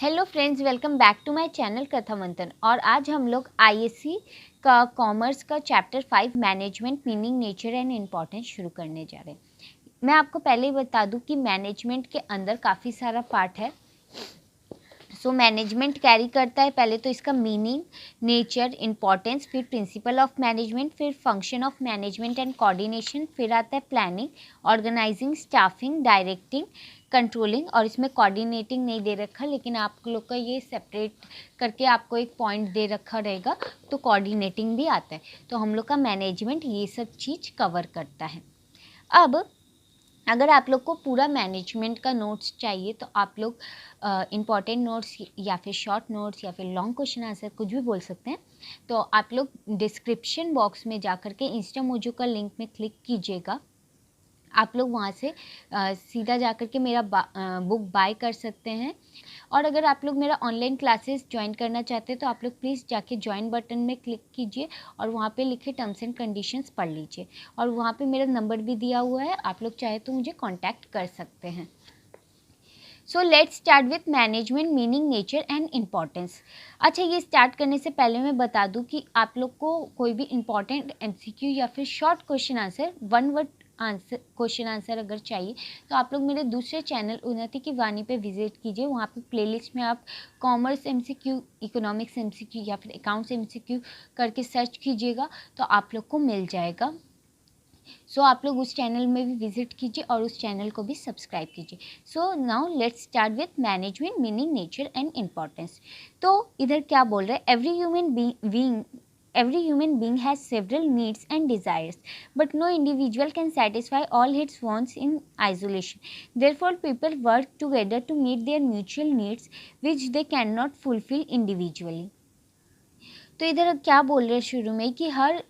Hello friends, welcome back to my channel Katha Manthan. और आज हम लोग आईएससी का कॉमर्स का chapter 5 management meaning nature and importance शुरू करने जा रहे हैं। मैं आपको पहले ही बता दूं कि मैनेजमेंट के अंदर काफ़ी सारा पार्ट है। मैनेजमेंट कैरी करता है पहले तो इसका मीनिंग, नेचर, इम्पोर्टेंस, फिर प्रिंसिपल ऑफ मैनेजमेंट, फिर function of management and coordination, फिर आता है planning, organizing, staffing, directing, controlling. और इसमें कोऑर्डिनेटिंग नहीं दे रखा, लेकिन आप लोग का ये सेपरेट करके आपको एक पॉइंट दे रखा रहेगा, तो कोऑर्डिनेटिंग भी आता है। तो हम लोग का मैनेजमेंट ये सब चीज़ कवर करता है। अब अगर आप लोग को पूरा मैनेजमेंट का नोट्स चाहिए तो आप लोग इम्पॉर्टेंट नोट्स या फिर शॉर्ट नोट्स या फिर लॉन्ग क्वेश्चन आंसर कुछ भी बोल सकते हैं। तो आप लोग डिस्क्रिप्शन बॉक्स में जा कर के इंस्टामोजो का लिंक में क्लिक कीजिएगा। आप लोग वहाँ से सीधा जा कर के मेरा बुक बाय कर सकते हैं। और अगर आप लोग मेरा ऑनलाइन क्लासेस ज्वाइन करना चाहते हैं तो आप लोग प्लीज़ जाके ज्वाइन बटन में क्लिक कीजिए और वहाँ पे लिखे टर्म्स एंड कंडीशंस पढ़ लीजिए। और वहाँ पे मेरा नंबर भी दिया हुआ है, आप लोग चाहे तो मुझे कांटेक्ट कर सकते हैं। So let's start with management meaning, nature and importance. अच्छा, ये स्टार्ट करने से पहले मैं बता दूं कि आप लोग को कोई भी इम्पॉर्टेंट एमसीक्यू या फिर short question answer, one word answer question answer अगर चाहिए तो आप लोग मेरे दूसरे चैनल उन्नति की वाणी पे विजिट कीजिए। वहाँ पे प्लेलिस्ट में आप कॉमर्स एमसीक्यू, इकोनॉमिक्स एमसीक्यू या फिर अकाउंट्स एमसीक्यू करके सर्च कीजिएगा तो आप लोग को मिल जाएगा। आप लोग उस चैनल में भी विजिट कीजिए और उस चैनल को भी सब्सक्राइब कीजिए। So now let's start with management meaning, nature and importance. तो इधर क्या बोल रहे हैं, every human being has several needs and desires, but no individual can satisfy all its wants in isolation. Therefore, people work together to meet their mutual needs, which they cannot fulfill individually. तो इधर क्या बोल रहे हैं शुरू में कि हर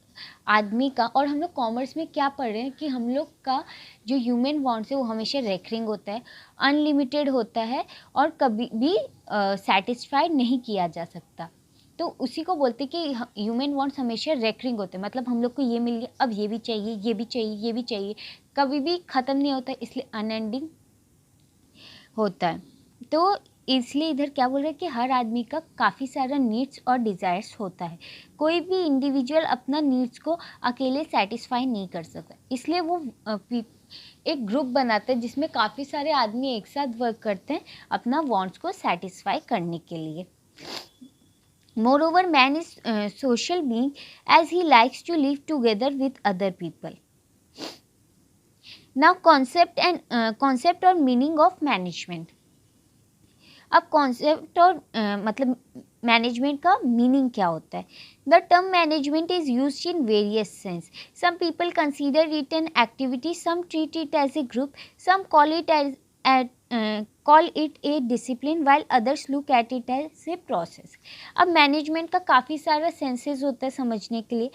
आदमी का, और हम लोग कॉमर्स में क्या पढ़ रहे हैं कि हम लोग का जो ह्यूमन वांट्स है वो हमेशा रेकरिंग होता है, अनलिमिटेड होता है और कभी भी सेटिस्फाइड नहीं किया जा सकता। तो उसी को बोलते कि ह्यूमन वांट्स हमेशा रेकरिंग होते हैं, मतलब हम लोग को ये मिल गया, अब ये भी चाहिए, ये भी चाहिए, ये भी चाहिए, कभी भी ख़त्म नहीं होता, इसलिए अनएंडिंग होता है। तो इसलिए इधर क्या बोल रहे हैं कि हर आदमी का काफ़ी सारा नीड्स और डिज़ायर्स होता है। कोई भी इंडिविजुअल अपना नीड्स को अकेले सेटिस्फाई नहीं कर सकता, इसलिए वो एक ग्रुप बनाते हैं जिसमें काफ़ी सारे आदमी एक साथ वर्क करते हैं अपना वांट्स को सेटिस्फाई करने के लिए। Moreover, man is social being as he likes to live together with other people. Now, concept और meaning of management. अब कॉन्सेप्ट और मतलब मैनेजमेंट का मीनिंग क्या होता है। The term management is used in various sense. Some people consider it an activity, some treat it as a group, some call it a discipline, while others look at it as a process. अब management का काफ़ी सारा senses होता है समझने के लिए।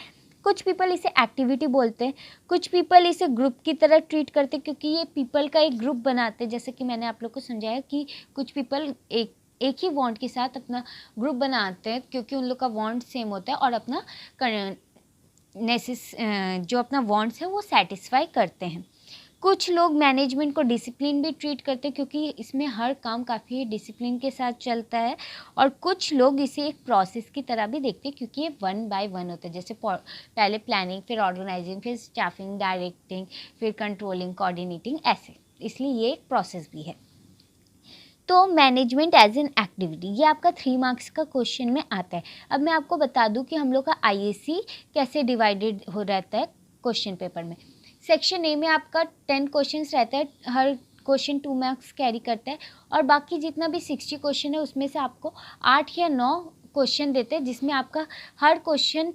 कुछ पीपल इसे एक्टिविटी बोलते हैं, कुछ पीपल इसे ग्रुप की तरह ट्रीट करते हैं, क्योंकि ये पीपल का एक ग्रुप बनाते हैं। जैसे कि मैंने आप लोग को समझाया कि कुछ पीपल एक ही वांट के साथ अपना ग्रुप बनाते हैं, क्योंकि उन लोग का वांट सेम होता है और अपना जो अपना वांट्स है वो सेटिस्फाई करते हैं। कुछ लोग मैनेजमेंट को डिसिप्लिन भी ट्रीट करते हैं, क्योंकि इसमें हर काम काफ़ी डिसिप्लिन के साथ चलता है। और कुछ लोग इसे एक प्रोसेस की तरह भी देखते हैं, क्योंकि ये 1 बाय 1 होता है। जैसे पहले प्लानिंग, फिर ऑर्गेनाइजिंग, फिर स्टाफिंग, डायरेक्टिंग, फिर कंट्रोलिंग, कोऑर्डिनेटिंग, ऐसे। इसलिए ये एक प्रोसेस भी है। तो मैनेजमेंट एज एन एक्टिविटी, ये आपका 3 मार्क्स का क्वेश्चन में आता है। अब मैं आपको बता दूं कि हम लोग का आईएससी कैसे डिवाइडेड हो रहता है क्वेश्चन पेपर में। सेक्शन ए में आपका 10 क्वेश्चंस रहता है, हर क्वेश्चन 2 मार्क्स कैरी करता है। और बाकी जितना भी 60 क्वेश्चन है उसमें से आपको 8 या 9 क्वेश्चन देते हैं, जिसमें आपका हर क्वेश्चन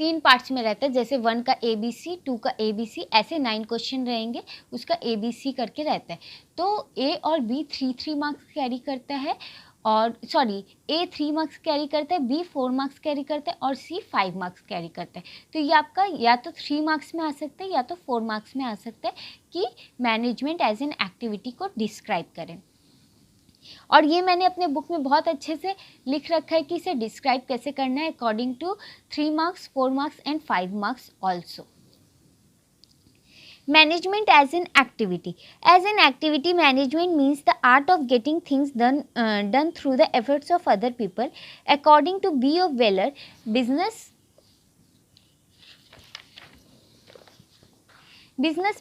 3 पार्ट्स में रहता है। जैसे 1 का ABC, 2 का ABC, ऐसे 9 क्वेश्चन रहेंगे, उसका ABC करके रहता है। तो ए और बी 3 मार्क्स कैरी करता है, और ए 3 मार्क्स कैरी करता है, बी 4 मार्क्स कैरी करता है और सी 5 मार्क्स कैरी करता है। तो ये आपका या तो 3 मार्क्स में आ सकता है या तो 4 मार्क्स में आ सकता है कि मैनेजमेंट एज एन एक्टिविटी को डिस्क्राइब करें। और ये मैंने अपने बुक में बहुत अच्छे से लिख रखा है कि इसे डिस्क्राइब कैसे करना है according to 3 marks, 4 marks and 5 marks also. Management as an activity. As an activity, management means the art of getting things done through the efforts of other people. According to B. O. Weller, business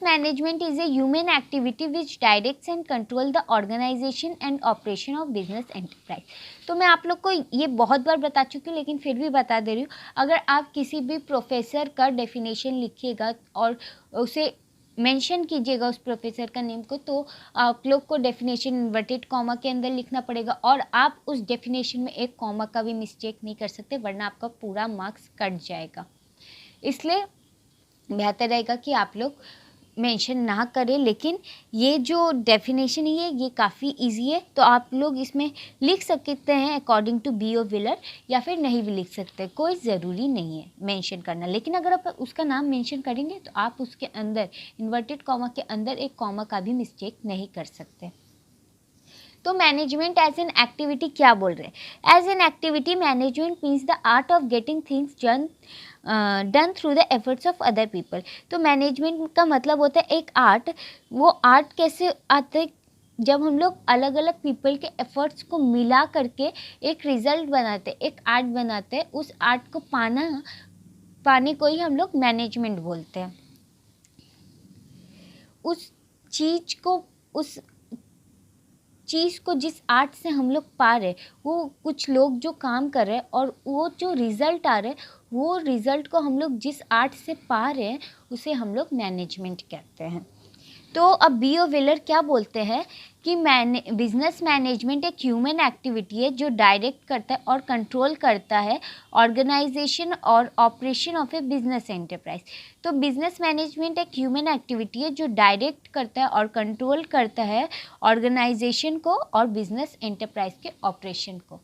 management is a human activity which directs and control the organization and operation of business enterprise. तो मैं आप लोग को ये बहुत बार बता चुकी हूँ, लेकिन फिर भी बता दे रही हूँ. अगर आप किसी भी प्रोफेसर का डेफिनेशन लिखिएगा और उसे मेंशन कीजिएगा उस प्रोफेसर का नेम को, तो आप लोग को डेफिनेशन इन्वर्टेड कॉमा के अंदर लिखना पड़ेगा और आप उस डेफिनेशन में एक कॉमा का भी मिस्टेक नहीं कर सकते, वरना आपका पूरा मार्क्स कट जाएगा. इसलिए बेहतर रहेगा कि आप लोग मेंशन ना करें. लेकिन ये जो डेफिनेशन है ये काफ़ी इजी है, तो आप लोग इसमें लिख सकते हैं according to B. O. Wheeler, या फिर नहीं भी लिख सकते, कोई ज़रूरी नहीं है मेंशन करना. लेकिन अगर आप उसका नाम मेंशन करेंगे तो आप उसके अंदर इन्वर्टेड कॉमा के अंदर एक कॉमा का भी मिस्टेक नहीं कर सकते. तो मैनेजमेंट एज एन एक्टिविटी क्या बोल रहे हैं? As an activity management means the art of getting things done through the efforts of other people. तो मैनेजमेंट का मतलब होता है एक आर्ट. वो आर्ट कैसे आते हैं? जब हम लोग अलग अलग पीपल के एफर्ट्स को मिला करके एक रिजल्ट बनाते, एक आर्ट बनाते हैं, उस आर्ट को पाने को ही हम लोग मैनेजमेंट बोलते हैं. उस चीज़ को जिस आर्ट से हम लोग पा रहे, वो कुछ लोग जो काम कर रहे हैं और वो जो रिज़ल्ट आ रहे, वो रिज़ल्ट को हम लोग जिस आर्ट से पा रहे हैं उसे हम लोग मैनेजमेंट कहते हैं. तो अब बी. ओ. विलर क्या बोलते हैं कि बिजनेस मैनेजमेंट एक ह्यूमन एक्टिविटी है जो डायरेक्ट करता है और कंट्रोल करता है ऑर्गेनाइजेशन और operation of A business enterprise. तो बिजनेस मैनेजमेंट एक ह्यूमन एक्टिविटी है जो डायरेक्ट करता है और कंट्रोल करता है ऑर्गेनाइजेशन को और बिजनेस एंटरप्राइज के ऑपरेशन को.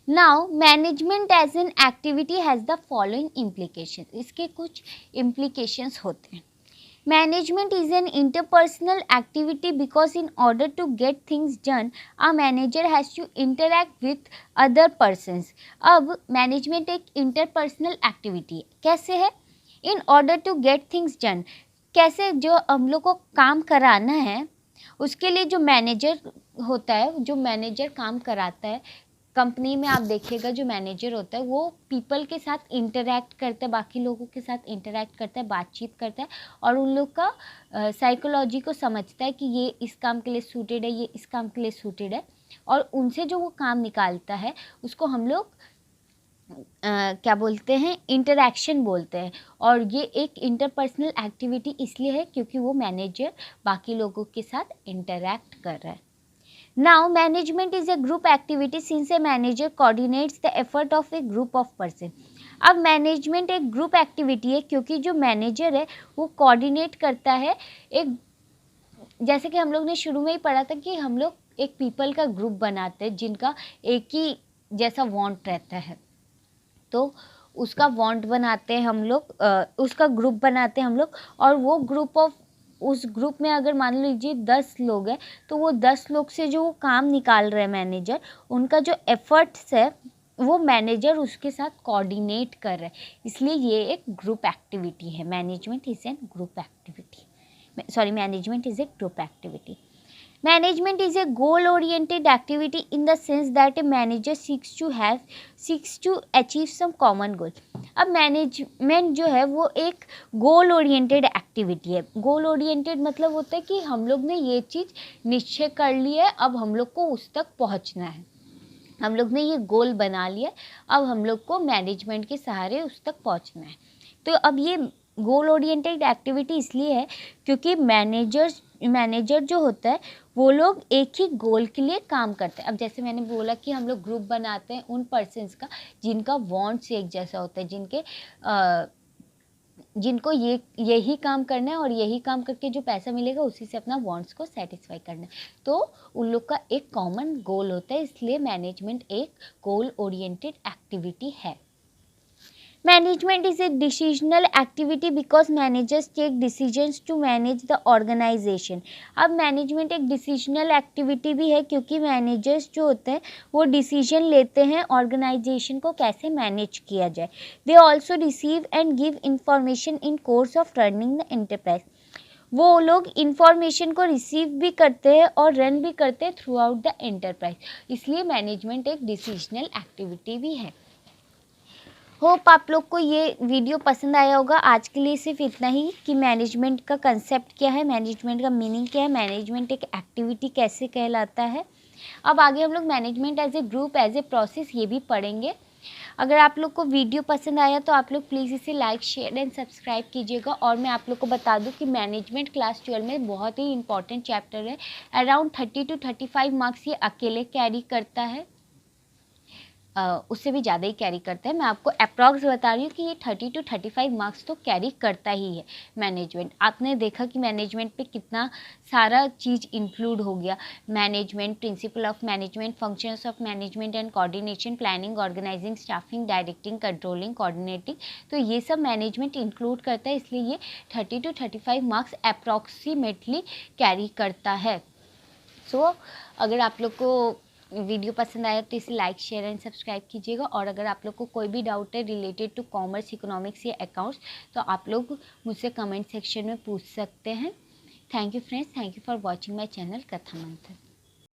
Now management as an activity has the following implication. इसके कुछ इम्प्लीकेशंस होते हैं. Management is an interpersonal activity because in order to get things done, a manager has to interact with other persons. अब management एक interpersonal activity है. कैसे है? In order to get things done, कैसे जो हम लोग को काम कराना है उसके लिए जो मैनेजर होता है, जो मैनेजर काम कराता है कंपनी में, आप देखिएगा जो मैनेजर होता है वो पीपल के साथ इंटरैक्ट करता है, बाकी लोगों के साथ इंटरैक्ट करता है, बातचीत करता है और उन लोग का साइकोलॉजी को समझता है कि ये इस काम के लिए सूटेड है, ये इस काम के लिए सूटेड है, और उनसे जो वो काम निकालता है उसको हम लोग क्या बोलते हैं? इंटरैक्शन बोलते हैं. और ये एक इंटरपर्सनल एक्टिविटी इसलिए है क्योंकि वो मैनेजर बाकी लोगों के साथ इंटरैक्ट कर रहा है. Now, management is a group activity since a manager coordinates the effort of a group of person. अब मैनेजमेंट एक ग्रुप एक्टिविटी है क्योंकि जो मैनेजर है वो कोऑर्डिनेट करता है एक, जैसे कि हम लोग ने शुरू में ही पढ़ा था कि हम लोग एक पीपल का ग्रुप बनाते हैं जिनका एक ही जैसा वांट रहता है, तो उसका वांट बनाते हैं हम लोग, उसका ग्रुप बनाते हैं हम लोग, और वो उस ग्रुप में अगर मान लीजिए 10 लोग हैं तो वो 10 लोग से जो वो काम निकाल रहे हैं मैनेजर, उनका जो एफर्ट्स है वो मैनेजर उसके साथ कोऑर्डिनेट कर रहा है, इसलिए ये एक ग्रुप एक्टिविटी है. Management is a group activity. Management is a goal-oriented activity in the sense that a manager seeks to achieve some common goal. अब मैनेजमेंट जो है वो एक गोल ओरिएंटेड एक्टिविटी है. गोल ओरिएंटेड मतलब होता है कि हम लोग ने ये चीज़ निश्चय कर ली है, अब हम लोग को उस तक पहुंचना है, हम लोग ने ये गोल बना लिया, अब हम लोग को मैनेजमेंट के सहारे उस तक पहुंचना है. तो अब ये गोल ओरिएंटेड एक्टिविटी इसलिए है क्योंकि मैनेजर जो होता है वो लोग एक ही गोल के लिए काम करते हैं. अब जैसे मैंने बोला कि हम लोग ग्रुप बनाते हैं उन पर्सन्स का जिनका वांट्स एक जैसा होता है, जिनको यही काम करना है और यही काम करके जो पैसा मिलेगा उसी से अपना वांट्स को सेटिस्फाई करना है, तो उन लोग का एक कॉमन गोल होता है, इसलिए मैनेजमेंट एक गोल ओरिएंटेड एक्टिविटी है. Management is a decisional activity because managers take decisions to manage the organization. अब मैनेजमेंट एक डिसीजनल एक्टिविटी भी है क्योंकि मैनेजर्स जो होते हैं वो डिसीजन लेते हैं ऑर्गेनाइजेशन को कैसे मैनेज किया जाए. They also receive and give information in course of running the enterprise. वो लोग इंफॉर्मेशन को रिसीव भी करते हैं और रन भी करते हैं थ्रू आउट द एंटरप्राइज, इसलिए मैनेजमेंट एक डिसीजनल एक्टिविटी भी है। होप आप लोग को ये वीडियो पसंद आया होगा। आज के लिए सिर्फ इतना ही कि मैनेजमेंट का कंसेप्ट क्या है, मैनेजमेंट का मीनिंग क्या है, मैनेजमेंट एक एक्टिविटी कैसे कहलाता है। अब आगे हम लोग management as a group, as a process ये भी पढ़ेंगे। अगर आप लोग को वीडियो पसंद आया तो आप लोग प्लीज़ इसे लाइक, शेयर एंड सब्सक्राइब कीजिएगा। और मैं आप लोग को बता दूं कि मैनेजमेंट क्लास 12 में बहुत ही इंपॉर्टेंट चैप्टर है। अराउंड 30 to 35 मार्क्स ये अकेले कैरी करता है, उससे भी ज़्यादा ही कैरी करता है। मैं आपको अप्रॉक्स बता रही हूँ कि ये 30 to 35 मार्क्स तो कैरी करता ही है मैनेजमेंट। आपने देखा कि मैनेजमेंट पे कितना सारा चीज़ इंक्लूड हो गया। Management, principle of management, functions of management and coordination, planning, organizing, staffing, directing, controlling, coordinating, तो ये सब मैनेजमेंट इंक्लूड करता है, इसलिए ये 30 to 35 मार्क्स अप्रॉक्सीमेटली कैरी करता है। सो अगर आप लोग को वीडियो पसंद आया तो इसे लाइक, शेयर एंड सब्सक्राइब कीजिएगा। और अगर आप लोग को कोई भी डाउट है रिलेटेड टू कॉमर्स, इकोनॉमिक्स या अकाउंट्स, तो आप लोग मुझसे कमेंट सेक्शन में पूछ सकते हैं। Thank you friends, thank you for watching my channel Katha मंथन।